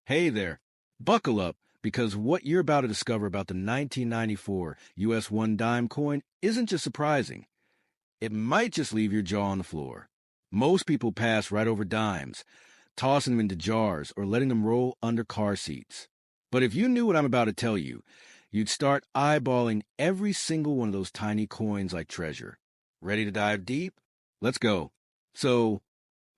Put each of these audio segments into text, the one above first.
Hey there. Buckle up, because what you're about to discover about the 1994 US 1 dime coin isn't just surprising. It might just leave your jaw on the floor. Most people pass right over dimes, tossing them into jars or letting them roll under car seats. But if you knew what I'm about to tell you, you'd start eyeballing every single one of those tiny coins like treasure. Ready to dive deep? Let's go. So,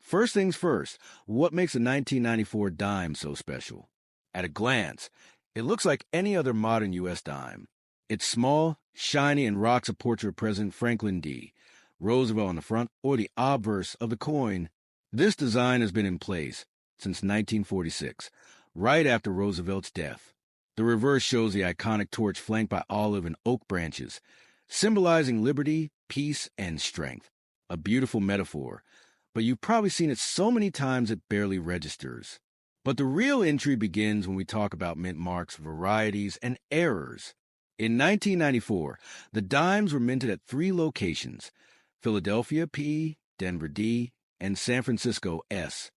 first things first, what makes a 1994 dime so special? At a glance, it looks like any other modern U.S. dime. It's small, shiny, and rocks a portrait of President Franklin D. Roosevelt on the front, or the obverse of the coin. This design has been in place since 1946, right after Roosevelt's death. The reverse shows the iconic torch flanked by olive and oak branches, symbolizing liberty, peace, and strength. A beautiful metaphor, but you've probably seen it so many times it barely registers. But the real intrigue begins when we talk about mint marks, varieties, and errors. In 1994, the dimes were minted at 3 locations: Philadelphia P, Denver D, and San Francisco S.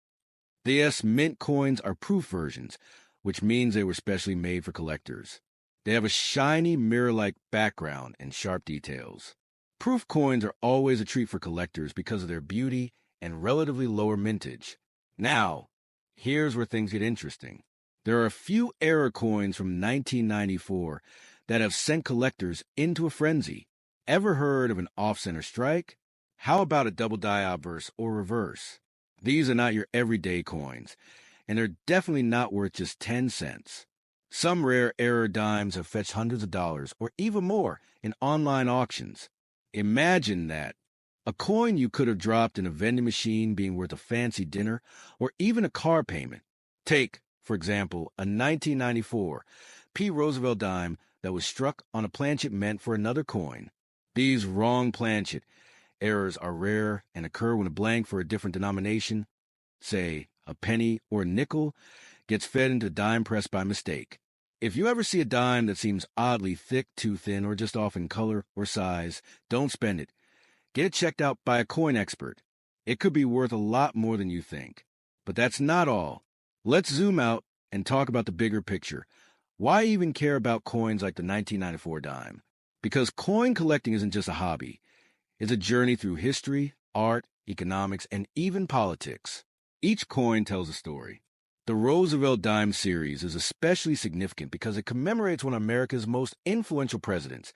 The S mint coins are proof versions, which means they were specially made for collectors. They have a shiny mirror-like background and sharp details. Proof coins are always a treat for collectors because of their beauty and relatively lower mintage. Now, here's where things get interesting. There are a few error coins from 1994 that have sent collectors into a frenzy. Ever heard of an off-center strike? How about a double die obverse or reverse? These are not your everyday coins, and they're definitely not worth just 10 cents. Some rare error dimes have fetched hundreds of dollars or even more in online auctions. Imagine that. A coin you could have dropped in a vending machine being worth a fancy dinner or even a car payment. Take, for example, a 1994 P. Roosevelt dime that was struck on a planchet meant for another coin. These wrong planchet errors are rare and occur when a blank for a different denomination, say a penny or a nickel, gets fed into a dime press by mistake. If you ever see a dime that seems oddly thick, too thin, or just off in color or size, don't spend it. Get it checked out by a coin expert. It could be worth a lot more than you think. But that's not all. Let's zoom out and talk about the bigger picture. Why even care about coins like the 1994 dime? Because coin collecting isn't just a hobby. It's a journey through history, art, economics, and even politics. Each coin tells a story. The Roosevelt Dime series is especially significant because it commemorates one of America's most influential presidents,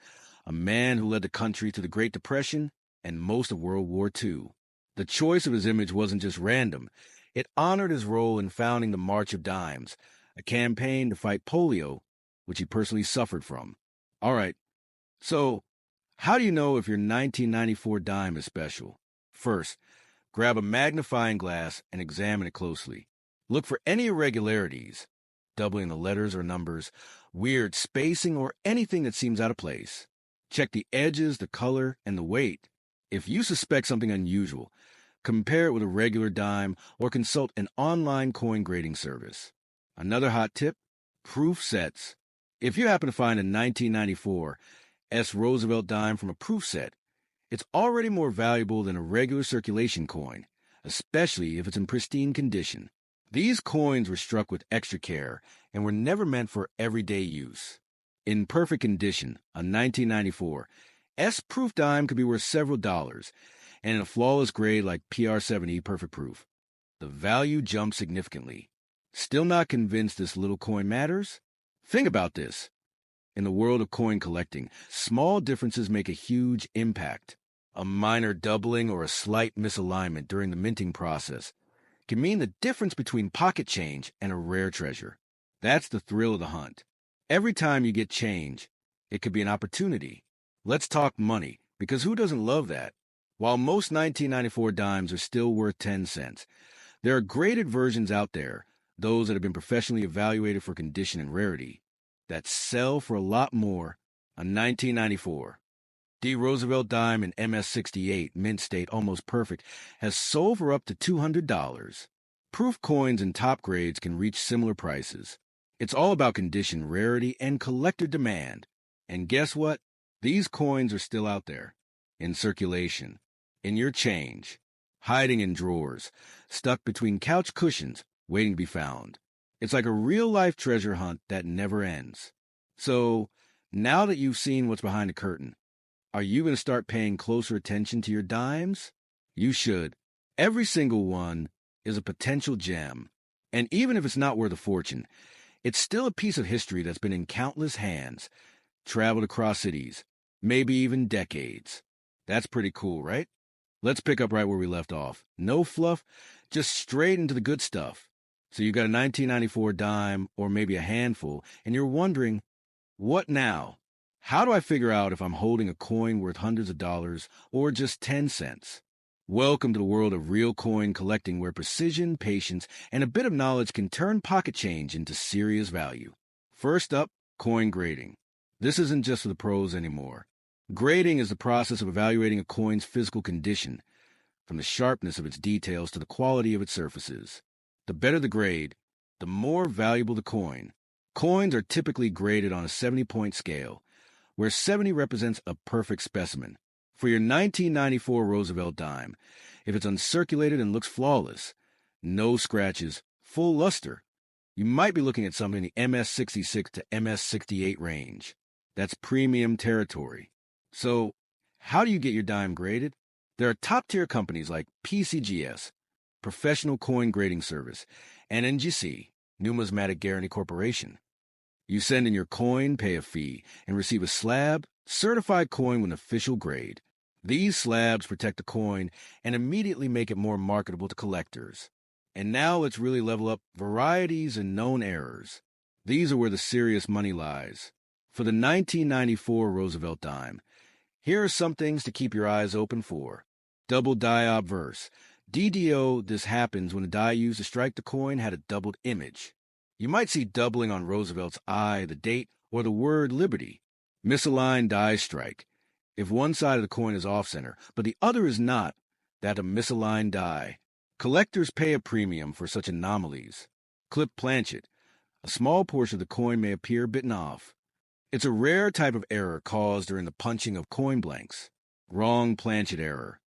a man who led the country through the Great Depression and most of World War II. The choice of his image wasn't just random. It honored his role in founding the March of Dimes, a campaign to fight polio, which he personally suffered from. All right, so how do you know if your 1994 dime is special? First, grab a magnifying glass and examine it closely. Look for any irregularities, doubling the letters or numbers, weird spacing, or anything that seems out of place. Check the edges, the color, and the weight. If you suspect something unusual, compare it with a regular dime or consult an online coin grading service. Another hot tip: proof sets. If you happen to find a 1994 S. Roosevelt dime from a proof set, it's already more valuable than a regular circulation coin, especially if it's in pristine condition. These coins were struck with extra care and were never meant for everyday use. In perfect condition, a 1994 S-proof dime could be worth several dollars, and in a flawless grade like PR70 Perfect Proof, the value jumps significantly. Still not convinced this little coin matters? Think about this. In the world of coin collecting, small differences make a huge impact. A minor doubling or a slight misalignment during the minting process can mean the difference between pocket change and a rare treasure. That's the thrill of the hunt. Every time you get change, it could be an opportunity. Let's talk money, because who doesn't love that? While most 1994 dimes are still worth 10 cents, there are graded versions out there, those that have been professionally evaluated for condition and rarity, that sell for a lot more. A 1994 D. Roosevelt dime in MS68, mint state, almost perfect, has sold for up to $200. Proof coins in top grades can reach similar prices. It's all about condition, rarity, and collector demand. And guess what? These coins are still out there, in circulation, in your change, hiding in drawers, stuck between couch cushions, waiting to be found. It's like a real-life treasure hunt that never ends. So, now that you've seen what's behind the curtain, are you going to start paying closer attention to your dimes? You should. Every single one is a potential gem. And even if it's not worth a fortune, it's still a piece of history that's been in countless hands, traveled across cities, maybe even decades. That's pretty cool, right? Let's pick up right where we left off. No fluff, just straight into the good stuff. So you got a 1994 dime, or maybe a handful, and you're wondering, what now? How do I figure out if I'm holding a coin worth hundreds of dollars or just 10 cents? Welcome to the world of real coin collecting, where precision, patience, and a bit of knowledge can turn pocket change into serious value. First up, coin grading. This isn't just for the pros anymore. Grading is the process of evaluating a coin's physical condition, from the sharpness of its details to the quality of its surfaces. The better the grade, the more valuable the coin. Coins are typically graded on a 70-point scale, where 70 represents a perfect specimen. For your 1994 Roosevelt Dime, if it's uncirculated and looks flawless, no scratches, full luster, you might be looking at something in the MS-66 to MS-68 range. That's premium territory. So, how do you get your dime graded? There are top-tier companies like PCGS, Professional Coin Grading Service, and NGC, Numismatic Guarantee Corporation. You send in your coin, pay a fee, and receive a slab, certified coin with an official grade. These slabs protect the coin and immediately make it more marketable to collectors. And now let's really level up varieties and known errors. These are where the serious money lies. For the 1994 Roosevelt Dime, here are some things to keep your eyes open for. Double die obverse. DDO, this happens when the die used to strike the coin had a doubled image. You might see doubling on Roosevelt's eye, the date, or the word liberty. Misaligned die strike. If one side of the coin is off-center, but the other is not, that's a misaligned die. Collectors pay a premium for such anomalies. Clip planchet. A small portion of the coin may appear bitten off. It's a rare type of error caused during the punching of coin blanks. Wrong planchet error.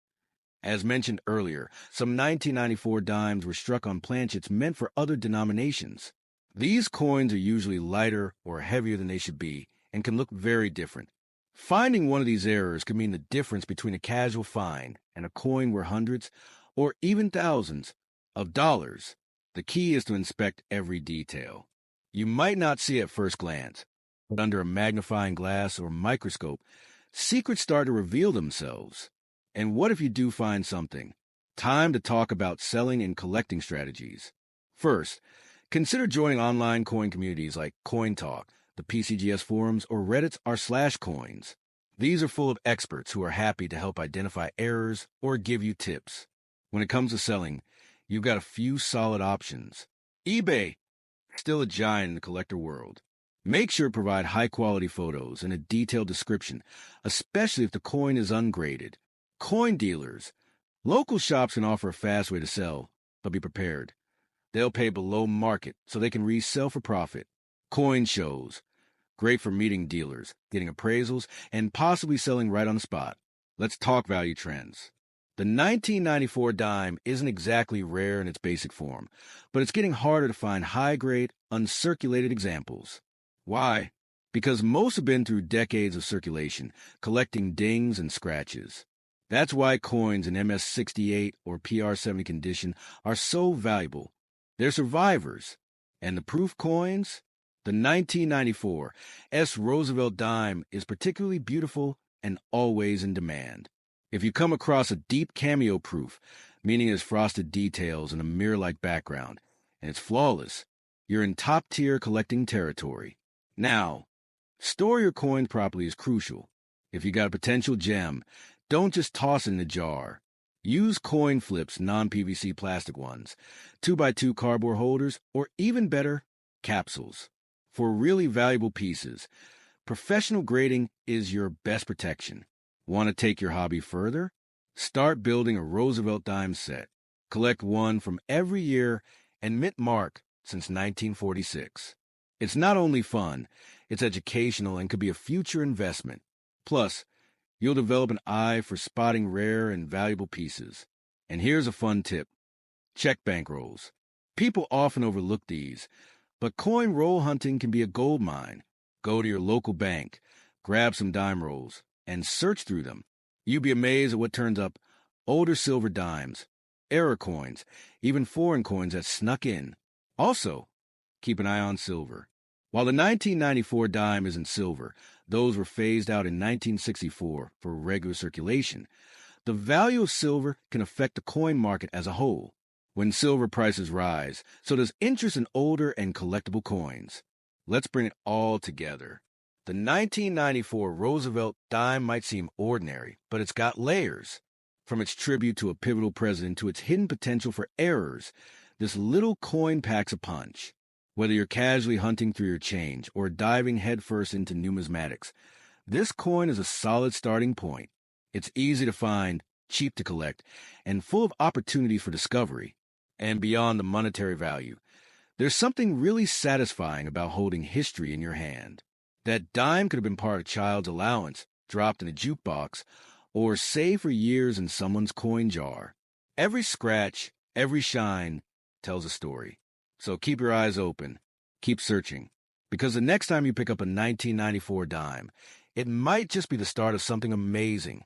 As mentioned earlier, some 1994 dimes were struck on planchets meant for other denominations. These coins are usually lighter or heavier than they should be and can look very different. Finding one of these errors could mean the difference between a casual find and a coin worth hundreds or even thousands of dollars. The key is to inspect every detail. You might not see it at first glance, but under a magnifying glass or microscope, secrets start to reveal themselves. And what if you do find something? Time to talk about selling and collecting strategies. First, consider joining online coin communities like Coin Talk, the PCGS forums, or Reddit's r/coins. These are full of experts who are happy to help identify errors or give you tips. When it comes to selling, you've got a few solid options. eBay, still a giant in the collector world. Make sure to provide high-quality photos and a detailed description, especially if the coin is ungraded. Coin dealers. Local shops can offer a fast way to sell, but be prepared. They'll pay below market so they can resell for profit. Coin shows. Great for meeting dealers, getting appraisals, and possibly selling right on the spot. Let's talk value trends. The 1994 dime isn't exactly rare in its basic form, but it's getting harder to find high-grade, uncirculated examples. Why? Because most have been through decades of circulation, collecting dings and scratches. That's why coins in MS-68 or PR-70 condition are so valuable. They're survivors. And the proof coins? The 1994 S. Roosevelt Dime is particularly beautiful and always in demand. If you come across a deep cameo proof, meaning it's frosted details and a mirror-like background, and it's flawless, you're in top-tier collecting territory. Now, store your coins properly is crucial. If you got a potential gem, don't just toss it in a jar. Use coin flips, non-PVC plastic ones, 2x2 cardboard holders, or even better, capsules. For really valuable pieces, professional grading is your best protection. Want to take your hobby further? Start building a Roosevelt Dime set. Collect one from every year and mint mark since 1946. It's not only fun, it's educational and could be a future investment. Plus, you'll develop an eye for spotting rare and valuable pieces. And here's a fun tip. Check bankrolls. People often overlook these, But coin roll hunting can be a gold mine. Go to your local bank, grab some dime rolls, and search through them. You'd be amazed at what turns up: older silver dimes, error coins, even foreign coins that snuck in. Also, keep an eye on silver. While the 1994 dime isn't silver, those were phased out in 1964 for regular circulation. The value of silver can affect the coin market as a whole. When silver prices rise, so does interest in older and collectible coins. Let's bring it all together. The 1994 Roosevelt Dime might seem ordinary, but it's got layers. From its tribute to a pivotal president to its hidden potential for errors, this little coin packs a punch. Whether you're casually hunting through your change or diving headfirst into numismatics, this coin is a solid starting point. It's easy to find, cheap to collect, and full of opportunities for discovery. And beyond the monetary value, there's something really satisfying about holding history in your hand. That dime could have been part of a child's allowance, dropped in a jukebox, or saved for years in someone's coin jar. Every scratch, every shine tells a story. So keep your eyes open, keep searching, because the next time you pick up a 1994 dime, it might just be the start of something amazing.